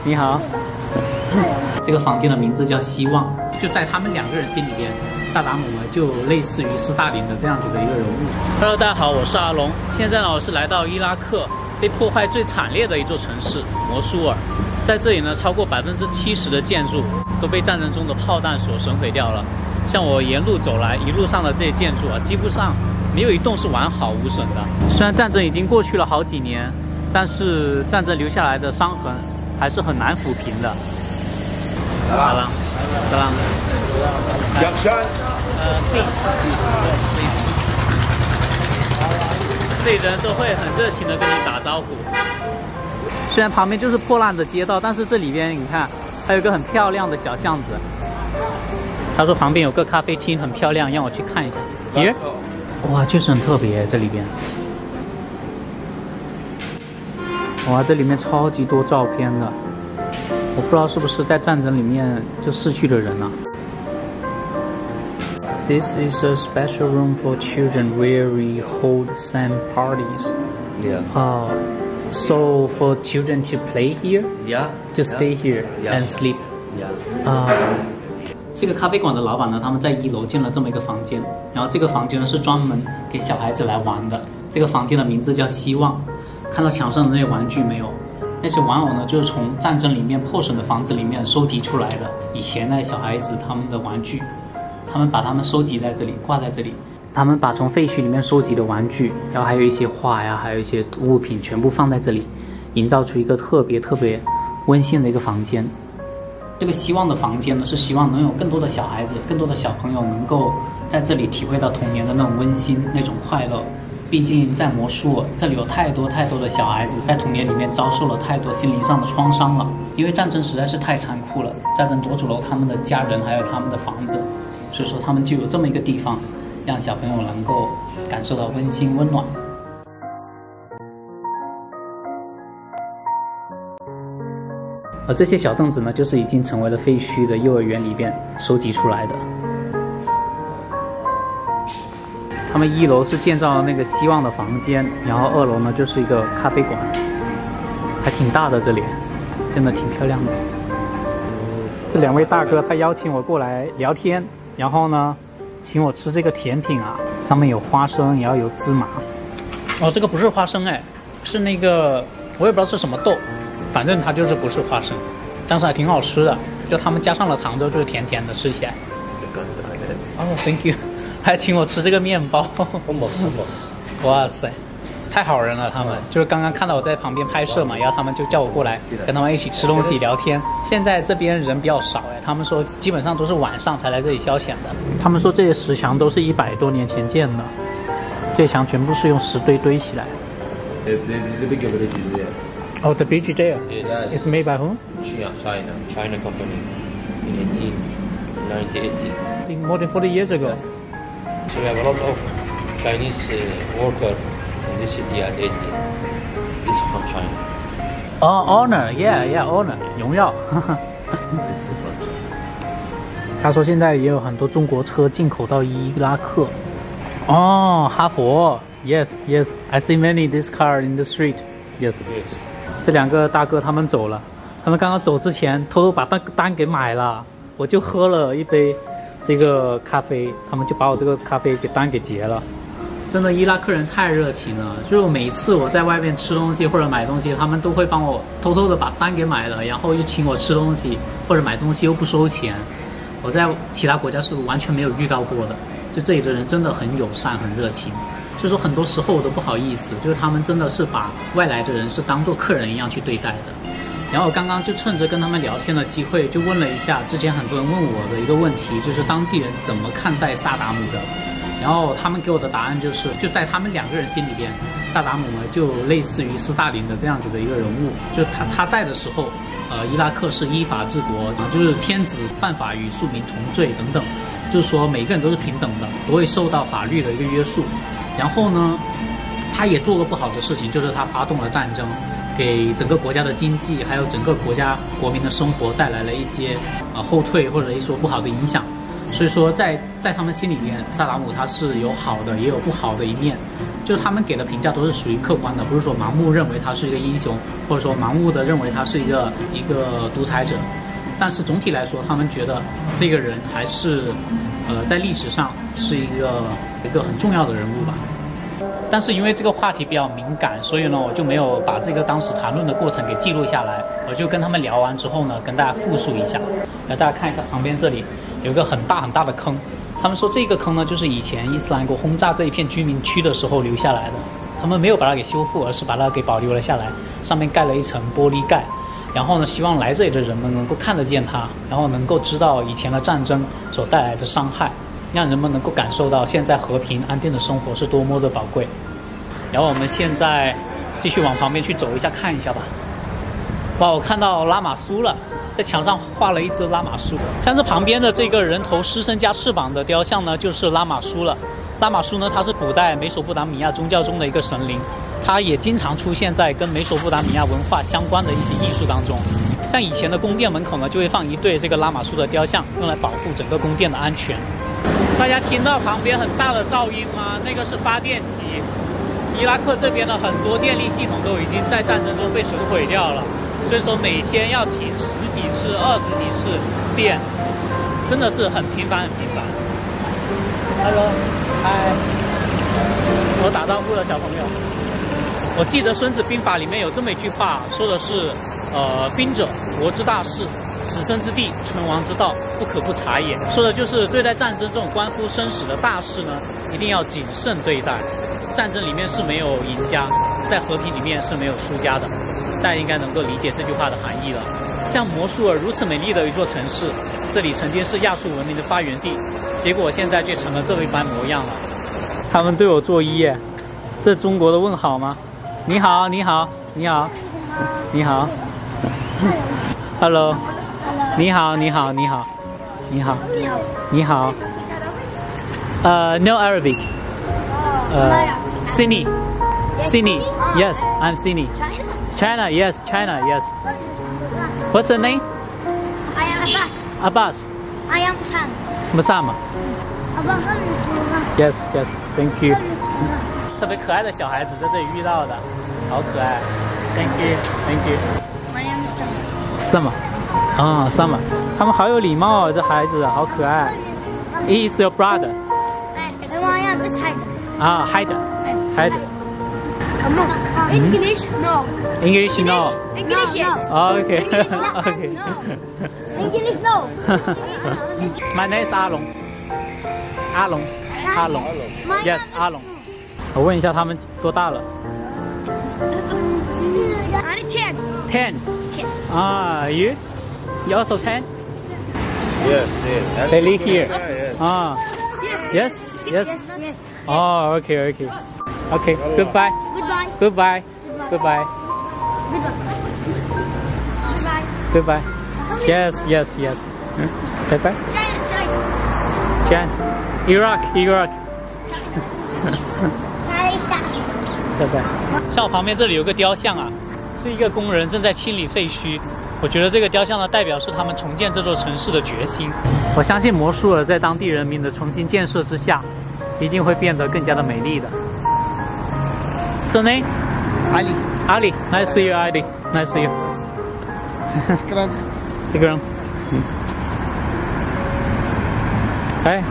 你好。这个房间的名字叫希望，就在他们2个人心里边，萨达姆呢就类似于斯大林的这样子的一个人物。Hello， 大家好，我是阿龙。现在呢，我是来到伊拉克被破坏最惨烈的一座城市摩苏尔。在这里呢，超过70%的建筑都被战争中的炮弹所损毁掉了。像我沿路走来，一路上的这些建筑啊，基本上没有一栋是完好无损的。虽然战争已经过去了好几年，但是战争留下来的伤痕还是很难抚平的。salam， 这里的人都会很热情的跟你打招呼。虽然旁边就是破烂的街道，但是这里边你看，还有一个很漂亮的小巷子。他说旁边有个咖啡厅，很漂亮，让我去看一下。Here， 哇，确实很特别这里边。哇，这里面超级多照片的。我不知道是不是在战争里面就逝去的人啊。This is a special room for children where we hold some parties. Yeah. So for children to play here? Yeah. To stay here and sleep? Yeah. 这个咖啡馆的老板呢，他们在1楼建了这么一个房间，然后这个房间呢是专门给小孩子来玩的。这个房间的名字叫希望。看到墙上的那些玩具没有？那些玩偶呢，就是从战争里面破损的房子里面收集出来的。以前那小孩子他们的玩具，他们把它们收集在这里，挂在这里。他们把从废墟里面收集的玩具，然后还有一些画呀，还有一些物品，全部放在这里，营造出一个特别温馨的一个房间。这个希望的房间呢，是希望能有更多的小孩子、更多的小朋友能够在这里体会到童年的那种温馨、那种快乐。毕竟在摩苏尔，这里有太多的小孩子在童年里面遭受了太多心灵上的创伤了。因为战争实在是太残酷了，战争夺走了他们的家人，还有他们的房子，所以说他们就有这么一个地方，让小朋友能够感受到温馨温暖。而这些小凳子呢，就是已经成为了废墟的幼儿园里边收集出来的。他们1楼是建造了那个希望的房间，然后2楼呢就是一个咖啡馆，还挺大的，这里真的挺漂亮的。这2位大哥他邀请我过来聊天，然后呢请我吃这个甜品啊，上面有花生，然后有芝麻。哦，这个不是花生哎，是那个我也不知道是什么豆，反正它就是不是花生，但是还挺好吃的，就他们加上了糖之后就是甜甜的，吃起来。哦 ，Thank you。还请我吃这个面包，哇塞，太好人了！他们就是刚刚看到我在旁边拍摄嘛，然后他们就叫我过来跟他们一起吃东西聊天。现在这边人比较少哎，他们说基本上都是晚上才来这里消遣的。他们说这些石墙都是100多年前建的，这些墙全部是用石堆堆起来。Oh, the bridge there. It's made by whom? China company in 1980. More than 40 years ago. So we have a lot of Chinese worker in this city at 80. This is from China. Oh, honor, yeah, honor, 荣耀。他说现在也有很多中国车进口到伊拉克。哦，哈佛 ，yes, I see many this car in the street. Yes. 这2个大哥他们走了，他们刚刚走之前偷偷把单给买了，我就喝了一杯这个咖啡，他们就把我这个咖啡单给结了。真的伊拉克人太热情了，就是每次我在外面吃东西或者买东西，他们都会帮我偷偷的把单给买了，然后又请我吃东西或者买东西又不收钱。我在其他国家是完全没有遇到过的，就这里的人真的很友善很热情，所以说很多时候我都不好意思，就是他们真的是把外来的人是当作客人一样去对待的。然后我刚刚就趁着跟他们聊天的机会，就问了一下之前很多人问我的一个问题，就是当地人怎么看待萨达姆的。然后他们给我的答案就是，就在他们2个人心里边，萨达姆呢就类似于斯大林的这样子的一个人物。就他在的时候，伊拉克是依法治国，就是天子犯法与庶民同罪等等，就是说每个人都是平等的，都会受到法律的一个约束。然后呢，他也做了不好的事情，就是他发动了战争。给整个国家的经济还有整个国家国民的生活带来了一些后退或者一说不好的影响，所以说在他们心里面，萨达姆他是有好的也有不好的一面，就是他们给的评价都是属于客观的，不是说盲目认为他是一个英雄，或者说盲目的认为他是一个独裁者。但是总体来说，他们觉得这个人还是在历史上是一个很重要的人物吧。但是因为这个话题比较敏感，所以呢，我就没有把这个当时谈论的过程给记录下来。我就跟他们聊完之后呢，跟大家复述一下。来，大家看一下旁边这里有一个很大很大的坑。他们说这个坑呢，就是以前伊斯兰国轰炸这一片居民区的时候留下来的。他们没有把它给修复，而是把它给保留了下来，上面盖了一层玻璃盖。然后呢，希望来这里的人们能够看得见它，然后能够知道以前的战争所带来的伤害。让人们能够感受到现在和平安定的生活是多么的宝贵。然后我们现在继续往旁边去走一下，看一下吧。哇，我看到拉玛苏了，在墙上画了一只拉玛苏。像这旁边的这个人头狮身加翅膀的雕像呢，就是拉玛苏了。拉玛苏呢，它是古代美索不达米亚宗教中的一个神灵，它也经常出现在跟美索不达米亚文化相关的一些艺术当中。像以前的宫殿门口呢，就会放一对这个拉玛苏的雕像，用来保护整个宫殿的安全。大家听到旁边很大的噪音吗？那个是发电机。伊拉克这边的很多电力系统都已经在战争中被损毁掉了，所以说每天要停10几次、20几次电，真的是很频繁。Hello， 嗨，我打招呼了，小朋友。我记得《孙子兵法》里面有这么一句话，说的是，兵者，国之大事。死生之地，存亡之道，不可不察也。说的就是对待战争这种关乎生死的大事呢，一定要谨慎对待。战争里面是没有赢家，在和平里面是没有输家的。大家应该能够理解这句话的含义了。像摩苏尔如此美丽的一座城市，这里曾经是亚述文明的发源地，结果现在却成了这一般模样了。他们对我作揖，这中国的问好吗？你好，你好，你好，你好 ，Hello。你好，你好，你好，你好，你好。No Arabic. Sydney. Yes, I'm Sydney. China. Yes, China. Yes. What's the name? I am Abbas. Abbas. I am Musama. Yes, yes. Thank you. 特别可爱的小孩子在这里遇到的，好可爱。Thank you, thank you. I am Sama. 啊 ，Sama， 他们好有礼貌哦，这孩子好可爱。He is your brother. Ah, Haider. English no. English no. English yes. Okay. Okay. English no. My name is 阿龙。阿龙。Yes, 阿龙。我问一下他们多大了 10. 啊 you also 10? Yes. They live here. Yes. Ah. Yes. Yes. Oh, okay. Okay. Goodbye. Goodbye. Goodbye. Goodbye. Yes. Bye bye. Jan. Iraq. 拜拜。像我旁边这里有个雕像啊，是一个工人正在清理废墟。我觉得这个雕像呢，代表是他们重建这座城市的决心。我相信摩苏尔在当地人民的重新建设之下，一定会变得更加的美丽的。What's your name? Ali. Nice to see you, Ali. Nice to see you. Shukran. Hey.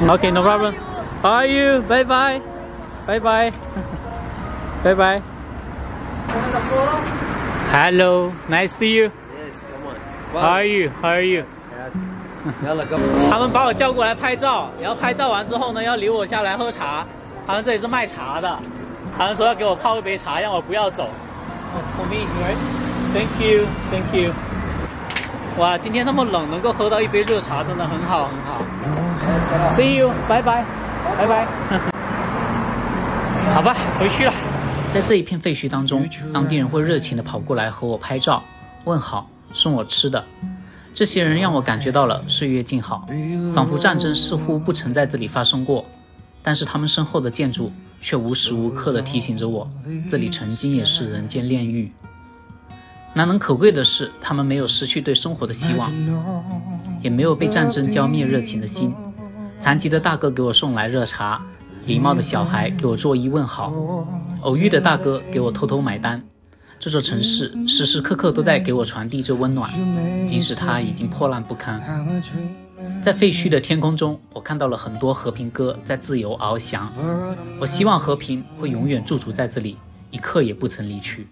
Okay, no problem. How are you? Bye. Hello, nice to see you. Yes, come on. How are you? 他们把我叫过来拍照，然后拍照完之后呢，要留我下来喝茶。他们这里是卖茶的，他们说要给我泡一杯茶，让我不要走。For me, right? Thank you. 哇，今天那么冷，能够喝到一杯热茶，真的很好。See you, 拜拜。好吧，回去了。在这一片废墟当中，当地人会热情地跑过来和我拍照、问好、送我吃的。这些人让我感觉到了岁月静好，仿佛战争似乎不曾在这里发生过。但是他们身后的建筑却无时无刻地提醒着我，这里曾经也是人间炼狱。难能可贵的是，他们没有失去对生活的希望。也没有被战争浇灭热情的心。残疾的大哥给我送来热茶，礼貌的小孩给我作揖问好，偶遇的大哥给我偷偷买单。这座城市时时刻刻都在给我传递着温暖，即使它已经破烂不堪。在废墟的天空中，我看到了很多和平鸽在自由翱翔。我希望和平会永远驻足在这里，一刻也不曾离去。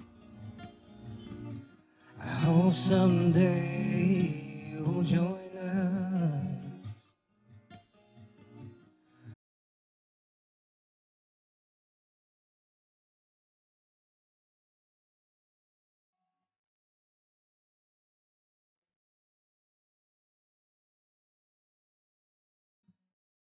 I hope someday you'll join